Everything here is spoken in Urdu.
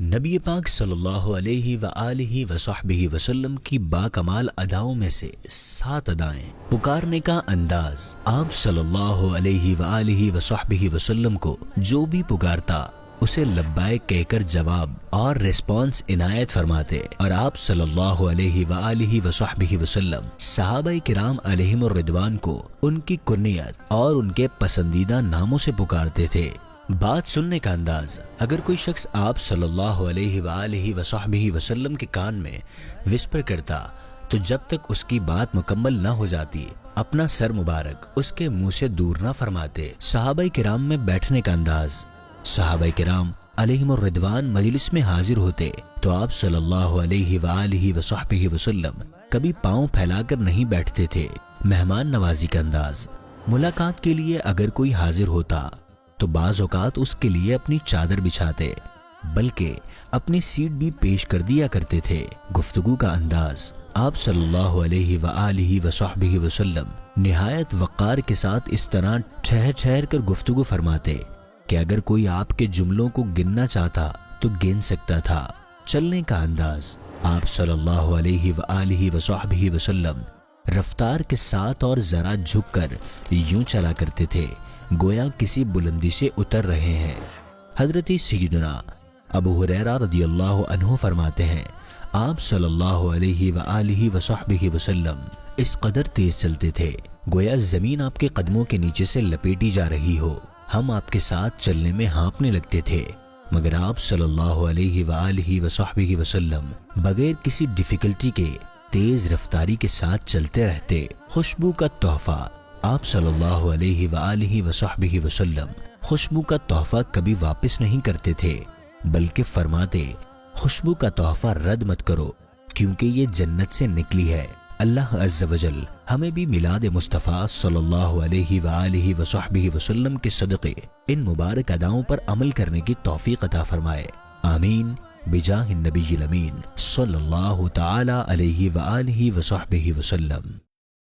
نبی پاک صلی اللہ علیہ وآلہ وصحبہ وسلم کی باکمال اداؤں میں سے 7 ادائیں۔ پکارنے کا انداز، آپ صلی اللہ علیہ وآلہ وصحبہ وسلم کو جو بھی پکارتا اسے لبیک کہہ کر جواب اور ریسپانس عنایت فرماتے، اور آپ صلی اللہ علیہ وآلہ وصحبہ وسلم صحابہ کرام علیہم الرضوان کو ان کی کنیت اور ان کے پسندیدہ ناموں سے پکارتے تھے۔ بات سننے کا انداز، اگر کوئی شخص آپ صلی اللہ علیہ وآلہ وصحبہ وسلم کے کان میں وسپر کرتا تو جب تک اس کی بات مکمل نہ ہو جاتی اپنا سر مبارک اس کے منہ سے دور نہ فرماتے۔ صحابہ کرام میں بیٹھنے کا انداز، صحابہ کرام علیہم الرضوان مجلس میں حاضر ہوتے تو آپ صلی اللہ علیہ وآلہ وصحبہ وسلم کبھی پاؤں پھیلا کر نہیں بیٹھتے تھے۔ مہمان نوازی کا انداز، ملاقات کے لیے اگر کوئی حاضر ہوتا تو بعض اوقات اس کے لیے اپنی چادر بچھاتے بلکہ اپنی سیٹ بھی پیش کر دیا کرتے تھے۔ گفتگو کا انداز، آپ صلی اللہ علیہ وآلہ وصحبہ وسلم نہایت وقار کے ساتھ اس طرح ٹھہر کر گفتگو فرماتے کہ اگر کوئی آپ کے جملوں کو گننا چاہتا تو گن سکتا تھا۔ چلنے کا انداز، آپ صلی اللہ علیہ وآلہ وصحبہ وسلم رفتار کے ساتھ اور ذرا جھک کر یوں چلا کرتے تھے گویا کسی بلندی سے اتر رہے ہیں۔ حضرت سیدنا ابو ہریرہ رضی اللہ عنہ فرماتے ہیں، آپ صلی اللہ علیہ وآلہ وصحبہ وسلم اس قدر تیز چلتے تھے گویا زمین آپ کے قدموں کے نیچے سے لپیٹی جا رہی ہو۔ ہم آپ کے ساتھ چلنے میں ہانپنے لگتے تھے مگر آپ صلی اللہ علیہ وآلہ وصحبہ وسلم بغیر کسی ڈیفیکلٹی کے تیز رفتاری کے ساتھ چلتے رہتے۔ خوشبو کا تحفہ، آپ صلی اللہ علیہ وآلہ وصحبہ وسلم خوشبو کا تحفہ کبھی واپس نہیں کرتے تھے بلکہ فرماتے خوشبو کا تحفہ رد مت کرو کیونکہ یہ جنت سے نکلی ہے۔ اللہ عز و جل ہمیں بھی میلاد مصطفیٰ صلی اللہ علیہ وآلہ وصحبہ وسلم کے صدقے ان مبارک اداؤں پر عمل کرنے کی توفیق عطا فرمائے، آمین بجاہ النبی الامین صلی اللہ تعالی علیہ وآلہ وصحبہ وسلم۔